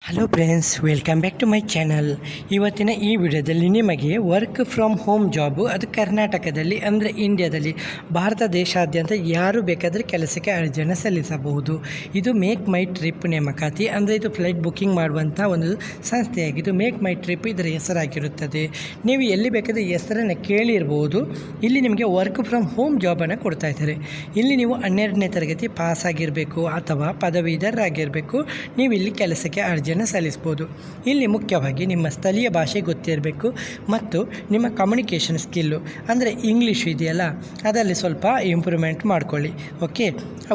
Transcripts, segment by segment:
Hello friends, welcome back to my channel. ಇವತ್ತಿನ ಈ ವಿಡಿಯೋದಲ್ಲಿ ನಿಮಗೆ ವರ್ಕ್ ಫ್ರಮ್ ಹೋಮ್ ಜಾಬು, ಅದು ಕರ್ನಾಟಕದಲ್ಲಿ ಅಂದರೆ ಇಂಡಿಯಾದಲ್ಲಿ ಭಾರತ ದೇಶಾದ್ಯಂತ ಯಾರು ಬೇಕಾದರೆ ಕೆಲಸಕ್ಕೆ ಅರ್ಜಿಯನ್ನು ಸಲ್ಲಿಸಬಹುದು. ಇದು ಮೇಕ್ ಮೈ ಟ್ರಿಪ್ ನೇಮಕಾತಿ, ಅಂದರೆ ಇದು ಫ್ಲೈಟ್ ಬುಕ್ಕಿಂಗ್ ಮಾಡುವಂಥ ಒಂದು ಸಂಸ್ಥೆಯಾಗಿದ್ದು ಮೇಕ್ ಮೈ ಟ್ರಿಪ್ ಇದರ ಹೆಸರಾಗಿರುತ್ತದೆ. ನೀವು ಎಲ್ಲಿ ಬೇಕಾದರೆ ಹೆಸರನ್ನು ಕೇಳಿರ್ಬೋದು. ಇಲ್ಲಿ ನಿಮಗೆ ವರ್ಕ್ ಫ್ರಮ್ ಹೋಮ್ ಜಾಬನ್ನು ಕೊಡ್ತಾ ಇದ್ದಾರೆ. ಇಲ್ಲಿ ನೀವು 12ನೇ ತರಗತಿ ಪಾಸ್ ಆಗಿರಬೇಕು ಅಥವಾ ಪದವೀಧರರಾಗಿರಬೇಕು. ನೀವು ಇಲ್ಲಿ ಕೆಲಸಕ್ಕೆ ಅರ್ಜಿಯನ್ನು ಸಲ್ಲಿಸ್ಬೋದು. ಇಲ್ಲಿ ಮುಖ್ಯವಾಗಿ ನಿಮ್ಮ ಸ್ಥಳೀಯ ಭಾಷೆ ಗೊತ್ತಿರಬೇಕು ಮತ್ತು ನಿಮ್ಮ ಕಮ್ಯುನಿಕೇಷನ್ ಸ್ಕಿಲ್ಲು ಅಂದರೆ ಇಂಗ್ಲೀಷ್ ಇದೆಯಲ್ಲ, ಅದರಲ್ಲಿ ಸ್ವಲ್ಪ ಇಂಪ್ರೂವ್ಮೆಂಟ್ ಮಾಡ್ಕೊಳ್ಳಿ. ಓಕೆ,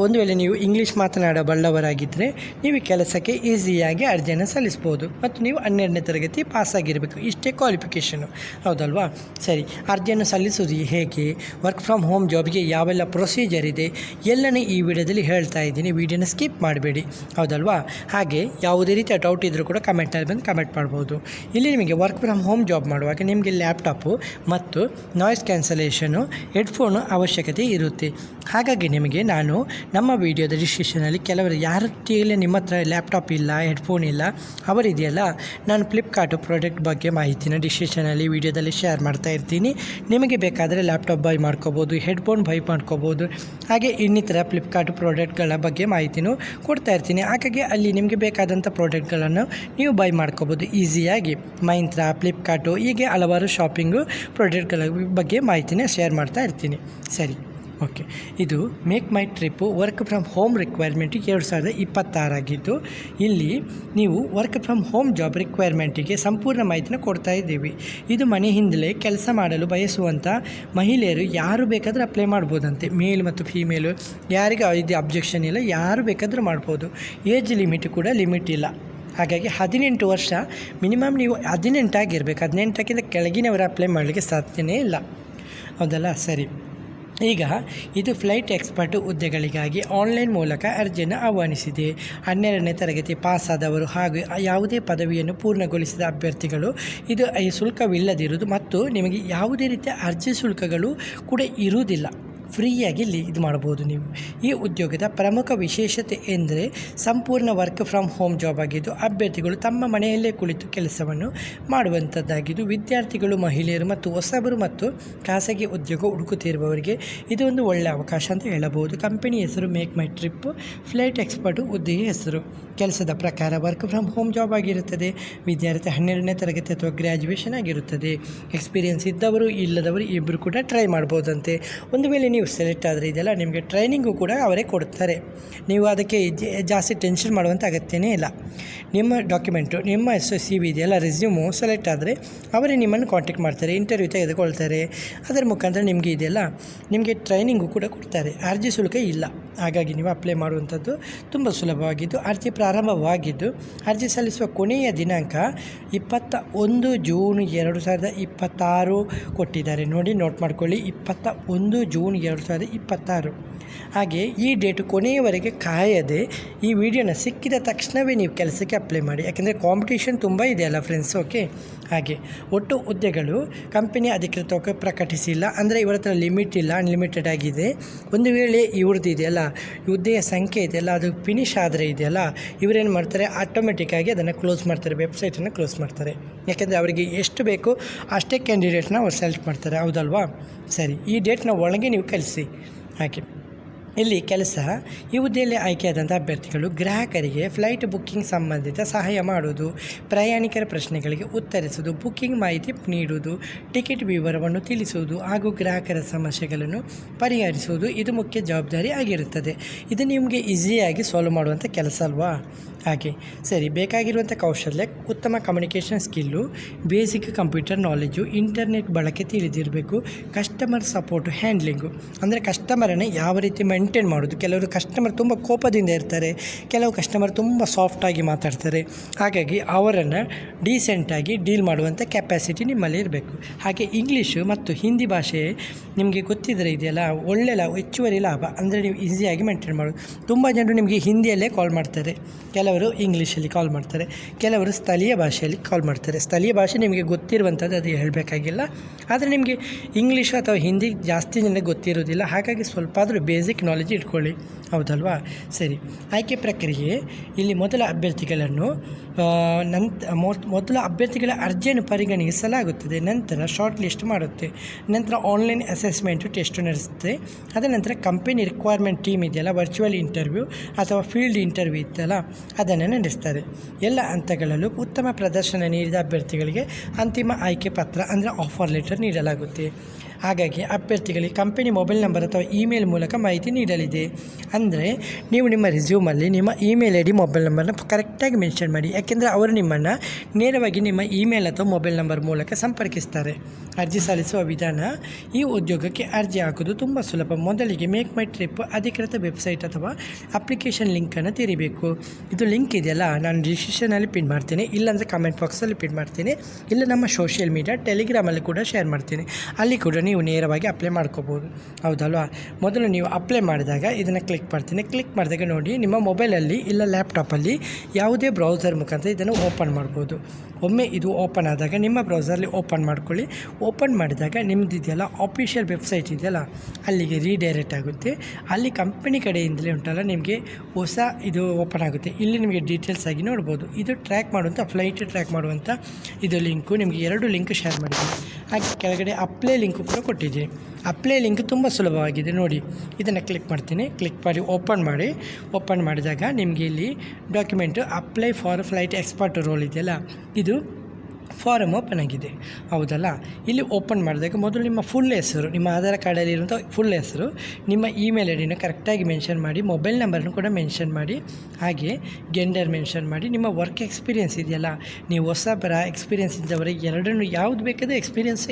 ಒಂದು ವೇಳೆ ನೀವು ಇಂಗ್ಲೀಷ್ ಮಾತನಾಡಬಲ್ಲವರಾಗಿದ್ದರೆ ನೀವು ಕೆಲಸಕ್ಕೆ ಈಸಿಯಾಗಿ ಅರ್ಜಿಯನ್ನು ಸಲ್ಲಿಸ್ಬೋದು ಮತ್ತು ನೀವು 12ನೇ ತರಗತಿ ಪಾಸಾಗಿರಬೇಕು. ಇಷ್ಟೇ ಕ್ವಾಲಿಫಿಕೇಷನು, ಹೌದಲ್ವಾ? ಸರಿ, ಅರ್ಜಿಯನ್ನು ಸಲ್ಲಿಸೋದು ಹೇಗೆ, ವರ್ಕ್ ಫ್ರಮ್ ಹೋಮ್ ಜಾಬ್ಗೆ ಯಾವೆಲ್ಲ ಪ್ರೊಸೀಜರ್ ಇದೆ ಎಲ್ಲನೂ ಈ ವಿಡಿಯೋದಲ್ಲಿ ಹೇಳ್ತಾ ಇದ್ದೀನಿ. ವಿಡಿಯೋನ ಸ್ಕಿಪ್ ಮಾಡಬೇಡಿ, ಹೌದಲ್ವಾ? ಹಾಗೆ ಯಾವುದೇ ರೀತಿಯ ಡೌಟ್ ಇದ್ದರೂ ಕೂಡ ಕಮೆಂಟಲ್ಲಿ ಬಂದು ಕಮೆಂಟ್ ಮಾಡ್ಬೋದು. ಇಲ್ಲಿ ನಿಮಗೆ ವರ್ಕ್ ಫ್ರಮ್ ಹೋಮ್ ಜಾಬ್ ಮಾಡುವಾಗ ನಿಮಗೆ ಲ್ಯಾಪ್ಟಾಪು ಮತ್ತು ನಾಯ್ಸ್ ಕ್ಯಾನ್ಸಲೇಷನು ಹೆಡ್ಫೋನು ಅವಶ್ಯಕತೆ ಇರುತ್ತೆ. ಹಾಗಾಗಿ ನಿಮಗೆ ನಾನು ನಮ್ಮ ವಿಡಿಯೋದ ಡಿಸ್ಕ್ರಿಪ್ಷನಲ್ಲಿ ಕೆಲವರು ಯಾರೊಟ್ಟಿಗೆ ನಿಮ್ಮ ಹತ್ರ ಲ್ಯಾಪ್ಟಾಪ್ ಇಲ್ಲ, ಹೆಡ್ಫೋನ್ ಇಲ್ಲ, ಅವರಿದೆಯಲ್ಲ, ನಾನು ಫ್ಲಿಪ್ಕಾರ್ಟು ಪ್ರಾಡಕ್ಟ್ ಬಗ್ಗೆ ಮಾಹಿತಿನ ಡಿಸ್ಕ್ರಿಪ್ಷನಲ್ಲಿ ವಿಡಿಯೋದಲ್ಲಿ ಶೇರ್ ಮಾಡ್ತಾ ಇರ್ತೀನಿ. ನಿಮಗೆ ಬೇಕಾದರೆ ಲ್ಯಾಪ್ಟಾಪ್ ಬೈ ಮಾಡ್ಕೋಬೋದು, ಹೆಡ್ಫೋನ್ ಬೈ ಮಾಡ್ಕೋಬೋದು, ಹಾಗೆ ಇನ್ನಿತರ ಫ್ಲಿಪ್ಕಾರ್ಟ್ ಪ್ರಾಡಕ್ಟ್ಗಳ ಬಗ್ಗೆ ಮಾಹಿತಿನೂ ಕೊಡ್ತಾ ಇರ್ತೀನಿ. ಹಾಗಾಗಿ ಅಲ್ಲಿ ನಿಮಗೆ ಬೇಕಾದಂಥ ಪ್ರಾಡಕ್ಟ್ಗಳನ್ನು ನೀವು ಬೈ ಮಾಡ್ಕೋಬೋದು ಈಸಿಯಾಗಿ. ಮೈಂತ್ರಾ, ಫ್ಲಿಪ್ಕಾರ್ಟು, ಹೀಗೆ ಹಲವಾರು ಶಾಪಿಂಗು ಪ್ರಾಡಕ್ಟ್ಗಳ ಬಗ್ಗೆ ಮಾಹಿತಿನ ಶೇರ್ ಮಾಡ್ತಾ ಇರ್ತೀನಿ. ಸರಿ, ಓಕೆ. ಇದು make my trip work from home ರಿಕ್ವೈರ್ಮೆಂಟಿಗೆ 2026 ಆಗಿದ್ದು, ಇಲ್ಲಿ ನೀವು ವರ್ಕ್ ಫ್ರಮ್ ಹೋಮ್ ಜಾಬ್ ರಿಕ್ವೈರ್ಮೆಂಟಿಗೆ ಸಂಪೂರ್ಣ ಮಾಹಿತಿನ ಕೊಡ್ತಾ ಇದ್ದೀವಿ. ಇದು ಮನೆಯಿಂದಲೇ ಕೆಲಸ ಮಾಡಲು ಬಯಸುವಂಥ ಮಹಿಳೆಯರು ಯಾರು ಬೇಕಾದರೂ ಅಪ್ಲೈ ಮಾಡ್ಬೋದಂತೆ. ಮೇಲ್ ಮತ್ತು ಫೀಮೇಲು ಯಾರಿಗೆ ಇದು ಅಬ್ಜೆಕ್ಷನ್ ಇಲ್ಲ, ಯಾರು ಬೇಕಾದರೂ ಮಾಡ್ಬೋದು. ಏಜ್ ಲಿಮಿಟ್ ಕೂಡ ಲಿಮಿಟ್ ಇಲ್ಲ. ಹಾಗಾಗಿ 18 ವರ್ಷ ಮಿನಿಮಮ್ ನೀವು 18 ಆಗಿರಬೇಕು. 18ಕ್ಕಿಂತ ಕೆಳಗಿನವರು ಅಪ್ಲೈ ಮಾಡಲಿಕ್ಕೆ ಸಾಧ್ಯನೇ ಇಲ್ಲ, ಹೌದಲ್ಲ? ಸರಿ, ಈಗ ಇದು ಫ್ಲೈಟ್ ಎಕ್ಸ್ಪರ್ಟ್ ಹುದ್ದೆಗಳಿಗಾಗಿ ಆನ್ಲೈನ್ ಮೂಲಕ ಅರ್ಜಿಯನ್ನು ಆಹ್ವಾನಿಸಿದೆ. 12ನೇ ತರಗತಿ ಪಾಸಾದವರು ಹಾಗೂ ಯಾವುದೇ ಪದವಿಯನ್ನು ಪೂರ್ಣಗೊಳಿಸಿದ ಅಭ್ಯರ್ಥಿಗಳು. ಇದು ಶುಲ್ಕವಿಲ್ಲದಿರುವುದು ಮತ್ತು ನಿಮಗೆ ಯಾವುದೇ ರೀತಿಯ ಅರ್ಜಿ ಶುಲ್ಕಗಳು ಕೂಡ ಇರುವುದಿಲ್ಲ. ಫ್ರೀಯಾಗಿ ಇಲ್ಲಿ ಇದು ಮಾಡ್ಬೋದು ನೀವು. ಈ ಉದ್ಯೋಗದ ಪ್ರಮುಖ ವಿಶೇಷತೆ ಎಂದರೆ ಸಂಪೂರ್ಣ ವರ್ಕ್ ಫ್ರಮ್ ಹೋಮ್ ಜಾಬ್ ಆಗಿದ್ದು ಅಭ್ಯರ್ಥಿಗಳು ತಮ್ಮ ಮನೆಯಲ್ಲೇ ಕುಳಿತು ಕೆಲಸವನ್ನು ಮಾಡುವಂಥದ್ದಾಗಿದ್ದು ವಿದ್ಯಾರ್ಥಿಗಳು, ಮಹಿಳೆಯರು ಮತ್ತು ಹೊಸಬರು ಮತ್ತು ಖಾಸಗಿ ಉದ್ಯೋಗ ಹುಡುಕುತ್ತಿರುವವರಿಗೆ ಇದು ಒಂದು ಒಳ್ಳೆಯ ಅವಕಾಶ ಅಂತ ಹೇಳಬಹುದು. ಕಂಪನಿ ಹೆಸರು make my trip, flight expert ಹುದ್ದೆಯ ಹೆಸರು. ಕೆಲಸದ ಪ್ರಕಾರ ವರ್ಕ್ ಫ್ರಮ್ ಹೋಮ್ ಜಾಬ್ ಆಗಿರುತ್ತದೆ. ವಿದ್ಯಾರ್ಥಿ 12ನೇ ತರಗತಿ ಅಥವಾ ಗ್ರ್ಯಾಜುಯೇಷನ್ ಆಗಿರುತ್ತದೆ. ಎಕ್ಸ್ಪೀರಿಯೆನ್ಸ್ ಇದ್ದವರು ಇಲ್ಲದವರು ಇಬ್ಬರು ಕೂಡ ಟ್ರೈ ಮಾಡ್ಬೋದಂತೆ. ಒಂದು ವೇಳೆ ನೀವು ಸೆಲೆಕ್ಟ್ ಆದರೆ ಇದೆಲ್ಲ ನಿಮಗೆ ಟ್ರೈನಿಂಗು ಕೂಡ ಅವರೇ ಕೊಡ್ತಾರೆ. ನೀವು ಅದಕ್ಕೆ ಜಾಸ್ತಿ ಟೆನ್ಷನ್ ಮಾಡುವಂಥ ಅಗತ್ಯನೇ ಇಲ್ಲ. ನಿಮ್ಮ ಡಾಕ್ಯುಮೆಂಟು, ನಿಮ್ಮ CV ಇದೆಯಲ್ಲ, ರೆಸ್ಯೂಮು ಸೆಲೆಕ್ಟ್ ಆದರೆ ಅವರೇ ನಿಮ್ಮನ್ನು ಕಾಂಟ್ಯಾಕ್ಟ್ ಮಾಡ್ತಾರೆ, ಇಂಟರ್ವ್ಯೂ ತೆಗೆದುಕೊಳ್ತಾರೆ. ಅದರ ಮುಖಾಂತರ ನಿಮಗೆ ಇದೆಯಲ್ಲ, ನಿಮಗೆ ಟ್ರೈನಿಂಗು ಕೂಡ ಕೊಡ್ತಾರೆ. ಅರ್ಜಿ ಶುಲ್ಕ ಇಲ್ಲ. ಹಾಗಾಗಿ ನೀವು ಅಪ್ಲೈ ಮಾಡುವಂಥದ್ದು ತುಂಬ ಸುಲಭವಾಗಿದ್ದು ಅರ್ಜಿ ಪ್ರಾರಂಭವಾಗಿದ್ದು ಅರ್ಜಿ ಸಲ್ಲಿಸುವ ಕೊನೆಯ ದಿನಾಂಕ 21 ಜೂನ್ 2026 ಕೊಟ್ಟಿದ್ದಾರೆ. ನೋಡಿ, ನೋಟ್ ಮಾಡ್ಕೊಳ್ಳಿ, 21 ಜೂನ್ 2026. ಹಾಗೆ ಈ ಡೇಟು ಕೊನೆಯವರೆಗೆ ಕಾಯದೆ ಈ ವಿಡಿಯೋನ ಸಿಕ್ಕಿದ ತಕ್ಷಣವೇ ನೀವು ಕೆಲಸಕ್ಕೆ ಅಪ್ಲೈ ಮಾಡಿ. ಯಾಕೆಂದರೆ ಕಾಂಪಿಟೇಷನ್ ತುಂಬ ಇದೆಯಲ್ಲ ಫ್ರೆಂಡ್ಸ್. ಓಕೆ, ಹಾಗೆ ಒಟ್ಟು ಹುದ್ದೆಗಳು ಕಂಪನಿ ಅಧಿಕೃತವಾಗಿ ಪ್ರಕಟಿಸಿಲ್ಲ, ಅಂದರೆ ಇವರ ಹತ್ರ ಲಿಮಿಟ್ ಇಲ್ಲ, ಅನ್ಲಿಮಿಟೆಡ್ ಆಗಿದೆ. ಒಂದು ವೇಳೆ ಇವ್ರದ್ದು ಇದೆಯಲ್ಲ, ಹುದ್ದೆಯ ಸಂಖ್ಯೆ ಇದೆಯಲ್ಲ, ಅದು ಫಿನಿಷ್ ಆದರೆ ಇದೆಯಲ್ಲ, ಇವರೇನು ಮಾಡ್ತಾರೆ, ಆಟೋಮೆಟಿಕ್ಕಾಗಿ ಅದನ್ನು ಕ್ಲೋಸ್ ಮಾಡ್ತಾರೆ, ವೆಬ್ಸೈಟನ್ನು ಕ್ಲೋಸ್ ಮಾಡ್ತಾರೆ. ಯಾಕೆಂದರೆ ಅವರಿಗೆ ಎಷ್ಟು ಬೇಕು ಅಷ್ಟೇ ಕ್ಯಾಂಡಿಡೇಟ್ನ ಅವ್ರು ಸೆಲೆಕ್ಟ್ ಮಾಡ್ತಾರೆ, ಹೌದಲ್ವಾ? ಸರಿ, ಈ ಡೇಟ್ನ ಒಳಗೆ ನೀವು ಕಳಿಸಿ. ಹಾಗೆ ಇಲ್ಲಿ ಕೆಲಸ, ಈ ಹುದ್ದೆಯಲ್ಲಿ ಆಯ್ಕೆಯಾದಂಥ ಅಭ್ಯರ್ಥಿಗಳು ಗ್ರಾಹಕರಿಗೆ ಫ್ಲೈಟ್ ಬುಕ್ಕಿಂಗ್ ಸಂಬಂಧಿತ ಸಹಾಯ ಮಾಡುವುದು, ಪ್ರಯಾಣಿಕರ ಪ್ರಶ್ನೆಗಳಿಗೆ ಉತ್ತರಿಸುವುದು, ಬುಕ್ಕಿಂಗ್ ಮಾಹಿತಿ ನೀಡುವುದು, ಟಿಕೆಟ್ ವಿವರವನ್ನು ತಿಳಿಸುವುದು ಹಾಗೂ ಗ್ರಾಹಕರ ಸಮಸ್ಯೆಗಳನ್ನು ಪರಿಹರಿಸುವುದು ಇದು ಮುಖ್ಯ ಜವಾಬ್ದಾರಿ ಆಗಿರುತ್ತದೆ. ಇದು ನಿಮಗೆ ಈಸಿಯಾಗಿ ಸಾಲ್ವ್ ಮಾಡುವಂಥ ಕೆಲಸ ಅಲ್ವಾ? ಹಾಗೆ ಸರಿ, ಬೇಕಾಗಿರುವಂಥ ಕೌಶಲ್ಯ ಉತ್ತಮ communication skill, basic computer knowledge, internet ಬಳಕೆ ತಿಳಿದಿರಬೇಕು, ಕಸ್ಟಮರ್ ಸಪೋರ್ಟ್ ಹ್ಯಾಂಡ್ಲಿಂಗು ಅಂದರೆ ಕಸ್ಟಮರನ್ನು ಯಾವ ರೀತಿ ಮೇಂಟೈನ್ ಮಾಡೋದು. ಕೆಲವರು ಕಸ್ಟಮರ್ ತುಂಬ ಕೋಪದಿಂದ ಇರ್ತಾರೆ, ಕೆಲವು ಕಸ್ಟಮರ್ ತುಂಬ ಸಾಫ್ಟಾಗಿ ಮಾತಾಡ್ತಾರೆ. ಹಾಗಾಗಿ ಅವರನ್ನು ಡೀಸೆಂಟಾಗಿ ಡೀಲ್ ಮಾಡುವಂಥ ಕೆಪಾಸಿಟಿ ನಿಮ್ಮಲ್ಲಿ ಇರಬೇಕು. ಹಾಗೆ ಇಂಗ್ಲೀಷು ಮತ್ತು ಹಿಂದಿ ಭಾಷೆ ನಿಮಗೆ ಗೊತ್ತಿದ್ದರೆ ಇದೆಯಲ್ಲ, ಒಳ್ಳೆಯ ಹೆಚ್ಚುವರಿ ಲಾಭ. ಅಂದರೆ ನೀವು ಈಸಿಯಾಗಿ ಮೇಂಟೈನ್ ಮಾಡೋದು. ತುಂಬ ಜನರು ನಿಮಗೆ ಹಿಂದಿಯಲ್ಲೇ ಕಾಲ್ ಮಾಡ್ತಾರೆ, ಕೆಲವರು ಇಂಗ್ಲೀಷಲ್ಲಿ ಕಾಲ್ ಮಾಡ್ತಾರೆ, ಕೆಲವರು ಸ್ಥಳೀಯ ಭಾಷೆಯಲ್ಲಿ ಕಾಲ್ ಮಾಡ್ತಾರೆ. ಸ್ಥಳೀಯ ಭಾಷೆ ನಿಮಗೆ ಗೊತ್ತಿರುವಂಥದ್ದು, ಅದು ಹೇಳಬೇಕಾಗಿಲ್ಲ. ಆದರೆ ನಿಮಗೆ ಇಂಗ್ಲೀಷು ಅಥವಾ ಹಿಂದಿ ಜಾಸ್ತಿ ಜನರಿಗೆ ಗೊತ್ತಿರೋದಿಲ್ಲ. ಹಾಗಾಗಿ ಸ್ವಲ್ಪ ಆದರೂ ಬೇಸಿಕ್ ನಾಲೆಜ್ ಇಟ್ಕೊಳ್ಳಿ, ಹೌದಲ್ವಾ? ಸರಿ, ಆಯ್ಕೆ ಪ್ರಕ್ರಿಯೆ ಇಲ್ಲಿ ಮೊದಲ ಅಭ್ಯರ್ಥಿಗಳ ಅರ್ಜಿಯನ್ನು ಪರಿಗಣಿಸಲಾಗುತ್ತದೆ. ನಂತರ ಶಾರ್ಟ್ ಲಿಸ್ಟ್ ಮಾಡುತ್ತೆ. ನಂತರ ಆನ್ಲೈನ್ ಅಸೆಸ್ಮೆಂಟು ಟೆಸ್ಟ್ ನಡೆಸುತ್ತೆ. ಅದರ ನಂತರ ಕಂಪನಿ ರಿಕ್ವೈರ್ಮೆಂಟ್ ಟೀಮ್ ಇದೆಯಲ್ಲ, ವರ್ಚುವಲ್ ಇಂಟರ್ವ್ಯೂ ಅಥವಾ ಫೀಲ್ಡ್ ಇಂಟರ್ವ್ಯೂ ಇತ್ತಲ್ಲ, ಅದನ್ನು ನಡೆಸ್ತಾರೆ. ಎಲ್ಲ ಹಂತಗಳಲ್ಲೂ ಉತ್ತಮ ಪ್ರದರ್ಶನ ನೀಡಿದ ಅಭ್ಯರ್ಥಿಗಳಿಗೆ ಅಂತಿಮ ಆಯ್ಕೆ ಪತ್ರ ಅಂದರೆ ಆಫರ್ ಲೆಟರ್ ನೀಡಲಾಗುತ್ತೆ. ಹಾಗಾಗಿ ಅಭ್ಯರ್ಥಿಗಳಿಗೆ ಕಂಪನಿ ಮೊಬೈಲ್ ನಂಬರ್ ಅಥವಾ ಇಮೇಲ್ ಮೂಲಕ ಮಾಹಿತಿ ನೀಡಲಿದೆ. ಅಂದರೆ ನೀವು ನಿಮ್ಮ ರಿಸ್ಯೂಮಲ್ಲಿ ನಿಮ್ಮ ಇಮೇಲ್ ಐ ಡಿ, ಮೊಬೈಲ್ ನಂಬರ್ನ ಕರೆಕ್ಟಾಗಿ ಮೆನ್ಷನ್ ಮಾಡಿ. ಯಾಕೆಂದರೆ ಅವರು ನಿಮ್ಮನ್ನು ನೇರವಾಗಿ ನಿಮ್ಮ ಇಮೇಲ್ ಅಥವಾ ಮೊಬೈಲ್ ನಂಬರ್ ಮೂಲಕ ಸಂಪರ್ಕಿಸ್ತಾರೆ. ಅರ್ಜಿ ಸಲ್ಲಿಸುವ ವಿಧಾನ: ಈ ಉದ್ಯೋಗಕ್ಕೆ ಅರ್ಜಿ ಹಾಕೋದು ತುಂಬ ಸುಲಭ. ಮೊದಲಿಗೆ ಮೇಕ್ ಮೈ ಟ್ರಿಪ್ ಅಧಿಕೃತ ವೆಬ್ಸೈಟ್ ಅಥವಾ ಅಪ್ಲಿಕೇಶನ್ ಲಿಂಕನ್ನು ತೆರಿಬೇಕು. ಇದು ಲಿಂಕ್ ಇದೆಯಲ್ಲ, ನಾನು ಡಿಸ್ಕ್ರಿಪ್ಷನಲ್ಲಿ ಪಿನ್ ಮಾಡ್ತೀನಿ, ಇಲ್ಲಾಂದರೆ ಕಮೆಂಟ್ ಬಾಕ್ಸಲ್ಲಿ ಪಿನ್ ಮಾಡ್ತೀನಿ, ಇಲ್ಲ ನಮ್ಮ ಸೋಷಿಯಲ್ ಮೀಡಿಯಾ ಟೆಲಿಗ್ರಾಮಲ್ಲಿ ಕೂಡ ಶೇರ್ ಮಾಡ್ತೀನಿ. ಅಲ್ಲಿ ಕೂಡ ನೀವು ನೇರವಾಗಿ ಅಪ್ಲೈ ಮಾಡ್ಕೋಬೋದು, ಹೌದಲ್ವಾ? ಮೊದಲು ನೀವು ಅಪ್ಲೈ ಮಾಡಿದಾಗ ಇದನ್ನು ಕ್ಲಿಕ್ ಮಾಡ್ತೀನಿ. ಕ್ಲಿಕ್ ಮಾಡಿದಾಗ ನೋಡಿ, ನಿಮ್ಮ ಮೊಬೈಲಲ್ಲಿ ಇಲ್ಲ ಲ್ಯಾಪ್ಟಾಪಲ್ಲಿ ಯಾವುದೇ ಬ್ರೌಸರ್ ಮುಖಾಂತರ ಇದನ್ನು ಓಪನ್ ಮಾಡ್ಬೋದು. ಒಮ್ಮೆ ಇದು ಓಪನ್ ಆದಾಗ ನಿಮ್ಮ ಬ್ರೌಸರ್ಲಿ ಓಪನ್ ಮಾಡ್ಕೊಳ್ಳಿ. ಓಪನ್ ಮಾಡಿದಾಗ ನಿಮ್ಮದು ಇದೆಯಲ್ಲ ಆಫಿಷಿಯಲ್ ವೆಬ್ಸೈಟ್ ಇದೆಯಲ್ಲ, ಅಲ್ಲಿಗೆ ರೀಡೈರೆಕ್ಟ್ ಆಗುತ್ತೆ. ಅಲ್ಲಿ ಕಂಪನಿ ಕಡೆಯಿಂದಲೇ ಉಂಟಲ್ಲ ನಿಮಗೆ ಹೊಸ ಇದು ಓಪನ್ ಆಗುತ್ತೆ. ಇಲ್ಲಿ ನಿಮಗೆ ಡೀಟೇಲ್ಸ್ ಆಗಿ ನೋಡ್ಬೋದು. ಇದು ಟ್ರ್ಯಾಕ್ ಮಾಡುವಂಥ ಫ್ಲೈಟ್ ಟ್ರ್ಯಾಕ್ ಮಾಡುವಂಥ ಇದು ಲಿಂಕು. ನಿಮಗೆ 2 ಲಿಂಕ್ ಶೇರ್ ಮಾಡಿದ್ದೀನಿ. ಹಾಗೆ ಕೆಳಗಡೆ ಅಪ್ಲೈ ಲಿಂಕು ಕೂಡ ಕೊಟ್ಟಿದ್ದೀನಿ. ಅಪ್ಲೈ ಲಿಂಕ್ ತುಂಬ ಸುಲಭವಾಗಿದೆ ನೋಡಿ. ಇದನ್ನು ಕ್ಲಿಕ್ ಮಾಡ್ತೀನಿ. ಕ್ಲಿಕ್ ಮಾಡಿ ಓಪನ್ ಮಾಡಿದಾಗ ನಿಮಗೆ ಇಲ್ಲಿ document apply for flight expert role ಇದೆಯಲ್ಲ, ಇದು ಫಾರಮ್ ಓಪನ್ ಆಗಿದೆ, ಹೌದಲ್ಲ? ಇಲ್ಲಿ ಓಪನ್ ಮಾಡಿದಾಗ ಮೊದಲು ನಿಮ್ಮ ಫುಲ್ ಹೆಸರು, ನಿಮ್ಮ ಆಧಾರ್ ಕಾರ್ಡಲ್ಲಿರುವಂಥ ಫುಲ್ ಹೆಸರು, ನಿಮ್ಮ ಇಮೇಲ್ ಐ ಡಿನ ಕರೆಕ್ಟಾಗಿ ಮೆನ್ಷನ್ ಮಾಡಿ, ಮೊಬೈಲ್ ನಂಬರ್ನು ಕೂಡ ಮೆನ್ಷನ್ ಮಾಡಿ, ಹಾಗೆ ಜೆಂಡರ್ ಮೆನ್ಷನ್ ಮಾಡಿ. ನಿಮ್ಮ ವರ್ಕ್ ಎಕ್ಸ್ಪೀರಿಯೆನ್ಸ್ ಇದೆಯಲ್ಲ, ನೀವು ಹೊಸಬರ ಎಕ್ಸ್ಪೀರಿಯೆನ್ಸ್ ಇದ್ದವರಿಗೆ ಎರಡನ್ನೂ ಯಾವುದು ಬೇಕಾದರೆ ಎಕ್ಸ್ಪೀರಿಯೆನ್ಸ್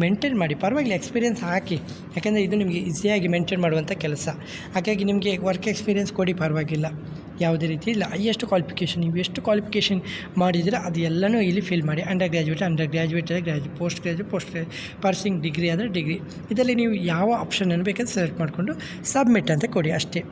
ಮೇಂಟೈನ್ ಮಾಡಿ, ಪರವಾಗಿಲ್ಲ ಎಕ್ಸ್ಪೀರಿಯೆನ್ಸ್ ಹಾಕಿ. ಯಾಕೆಂದರೆ ಇದು ನಿಮಗೆ ಈಸಿಯಾಗಿ ಮೇಂಟೈನ್ ಮಾಡುವಂಥ ಕೆಲಸ. ಹಾಗಾಗಿ ನಿಮಗೆ ವರ್ಕ್ ಎಕ್ಸ್ಪೀರಿಯೆನ್ಸ್ ಕೊಡಿ, ಪರವಾಗಿಲ್ಲ, ಯಾವುದೇ ರೀತಿ ಇಲ್ಲ. ಹೈಯೆಸ್ಟ್ ಕ್ವಾಲಿಫಿಕೇಷನ್, ನೀವು ಎಷ್ಟು ಕ್ವಾಲಿಫಿಕೇಷನ್ ಮಾಡಿದರೆ ಅದು ಎಲ್ಲನೂ ಇಲ್ಲಿ ಫಿಲ್ ಮಾಡಿ. Undergraduate post graduate, pursuing degree ಆದರೆ ಡಿಗ್ರಿ, ಇದರಲ್ಲಿ ನೀವು ಯಾವ ಆಪ್ಷನನ್ನು ಬೇಕಾದ್ರೆ ಸೆಲೆಕ್ಟ್ ಮಾಡಿಕೊಂಡು ಸಬ್ಮಿಟ್ ಅಂತ ಕೊಡಿ, ಅಷ್ಟೇ.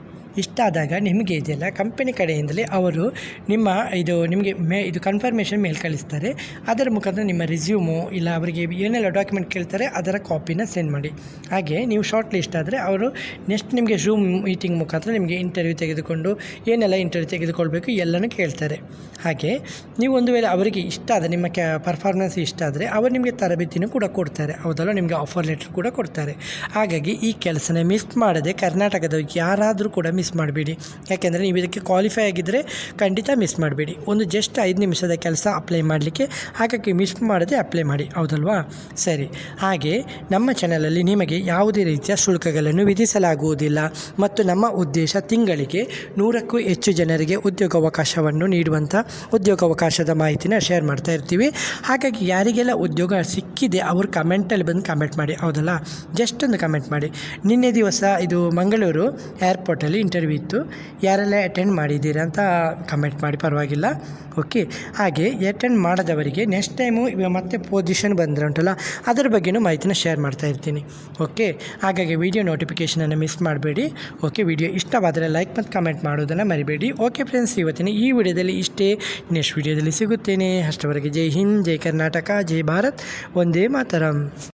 ಇಷ್ಟಾದಾಗ ನಿಮಗೆ ಇದೆಲ್ಲ ಕಂಪನಿ ಕಡೆಯಿಂದಲೇ ಅವರು ನಿಮಗೆ ಇದು ಕನ್ಫರ್ಮೇಷನ್ ಮೇಲ್ ಕಳಿಸ್ತಾರೆ. ಅದರ ಮುಖಾಂತರ ನಿಮ್ಮ ರಿಸ್ಯೂಮು ಇಲ್ಲ ಅವರಿಗೆ ಏನೆಲ್ಲ ಡಾಕ್ಯುಮೆಂಟ್ ಕೇಳ್ತಾರೆ ಅದರ ಕಾಪಿನ ಸೆಂಡ್ ಮಾಡಿ. ಹಾಗೆ ನೀವು ಶಾರ್ಟ್ ಲಿಸ್ಟ್ ಆದರೆ ಅವರು ನೆಕ್ಸ್ಟ್ ನಿಮಗೆ ಝೂಮ್ ಮೀಟಿಂಗ್ ಮುಖಾಂತರ ನಿಮಗೆ ಇಂಟರ್ವ್ಯೂ ತೆಗೆದುಕೊಂಡು ಏನೆಲ್ಲ ಇಂಟರ್ವ್ಯೂ ತೆಗೆದುಕೊಳ್ಬೇಕು ಎಲ್ಲನೂ ಕೇಳ್ತಾರೆ. ಹಾಗೆ ನೀವು ಒಂದು ವೇಳೆ ಅವರಿಗೆ ಇಷ್ಟ ಆದರೆ, ನಿಮ್ಮ ಪರ್ಫಾರ್ಮೆನ್ಸ್ ಇಷ್ಟ ಆದರೆ ಅವರು ನಿಮಗೆ ತರಬೇತಿನೂ ಕೂಡ ಕೊಡ್ತಾರೆ, ಹೌದಲ್ಲ? ನಿಮಗೆ ಆಫರ್ ಲೆಟ್ರ್ ಕೂಡ ಕೊಡ್ತಾರೆ. ಹಾಗಾಗಿ ಈ ಕೆಲಸನ ಮಿಸ್ ಮಾಡದೆ ಕರ್ನಾಟಕದ ಯಾರಾದರೂ ಕೂಡ ಮಿಸ್ ಮಾಡಬೇಡಿ. ಯಾಕೆಂದರೆ ನೀವು ಇದಕ್ಕೆ ಕ್ವಾಲಿಫೈ ಆಗಿದ್ದರೆ ಖಂಡಿತ ಮಿಸ್ ಮಾಡಬೇಡಿ. ಒಂದು ಜಸ್ಟ್ 5 ನಿಮಿಷದ ಕೆಲಸ ಅಪ್ಲೈ ಮಾಡಲಿಕ್ಕೆ, ಹಾಗಾಗಿ ಮಿಸ್ ಮಾಡದೆ ಅಪ್ಲೈ ಮಾಡಿ, ಹೌದಲ್ವಾ? ಸರಿ, ಹಾಗೆ ನಮ್ಮ ಚಾನಲಲ್ಲಿ ನಿಮಗೆ ಯಾವುದೇ ರೀತಿಯ ಶುಲ್ಕಗಳನ್ನು ವಿಧಿಸಲಾಗುವುದಿಲ್ಲ ಮತ್ತು ನಮ್ಮ ಉದ್ದೇಶ ತಿಂಗಳಿಗೆ 100ಕ್ಕೂ ಹೆಚ್ಚು ಜನರಿಗೆ ಉದ್ಯೋಗಾವಕಾಶವನ್ನು ನೀಡುವಂಥ ಉದ್ಯೋಗಾವಕಾಶದ ಮಾಹಿತಿನ ಶೇರ್ ಮಾಡ್ತಾ ಇರ್ತೀವಿ. ಹಾಗಾಗಿ ಯಾರಿಗೆಲ್ಲ ಉದ್ಯೋಗ ಸಿಕ್ಕಿದೆ ಅವರು ಕಮೆಂಟಲ್ಲಿ ಬಂದು ಕಮೆಂಟ್ ಮಾಡಿ, ಹೌದಲ್ಲ? ಜಸ್ಟ್ ಒಂದು ಕಮೆಂಟ್ ಮಾಡಿ. ನಿನ್ನೆ ದಿವಸ ಇದು ಮಂಗಳೂರು ಏರ್ಪೋರ್ಟಲ್ಲಿ ಇಂಟರ್ವ್ಯೂ ಇತ್ತು, ಯಾರೆಲ್ಲ ಅಟೆಂಡ್ ಮಾಡಿದ್ದೀರಾ ಅಂತ ಕಮೆಂಟ್ ಮಾಡಿ, ಪರವಾಗಿಲ್ಲ, ಓಕೆ? ಹಾಗೆ ಅಟೆಂಡ್ ಮಾಡದವರಿಗೆ ನೆಕ್ಸ್ಟ್ ಟೈಮು ಮತ್ತೆ ಪೊಸಿಷನ್ ಬಂದರೆ ಉಂಟಲ್ಲ ಅದರ ಬಗ್ಗೆಯೂ ಮಾಹಿತಿನ ಶೇರ್ ಮಾಡ್ತಾ ಇರ್ತೀನಿ, ಓಕೆ? ಹಾಗಾಗಿ ವಿಡಿಯೋ ನೋಟಿಫಿಕೇಷನನ್ನು ಮಿಸ್ ಮಾಡಬೇಡಿ, ಓಕೆ? ವಿಡಿಯೋ ಇಷ್ಟವಾದರೆ ಲೈಕ್ ಮತ್ತು ಕಮೆಂಟ್ ಮಾಡೋದನ್ನು ಮರಿಬೇಡಿ. ಓಕೆ ಫ್ರೆಂಡ್ಸ್, ಇವತ್ತಿನ ಈ ವಿಡಿಯೋದಲ್ಲಿ ಇಷ್ಟೇ. ನೆಕ್ಸ್ಟ್ ವಿಡಿಯೋದಲ್ಲಿ ಸಿಗುತ್ತೇನೆ. ಅಷ್ಟವರೆಗೆ ಜೈ ಹಿಂದ್, ಜೈ ಕರ್ನಾಟಕ, ಜೈ ಭಾರತ್, ವಂದೇ ಮಾತರಂ.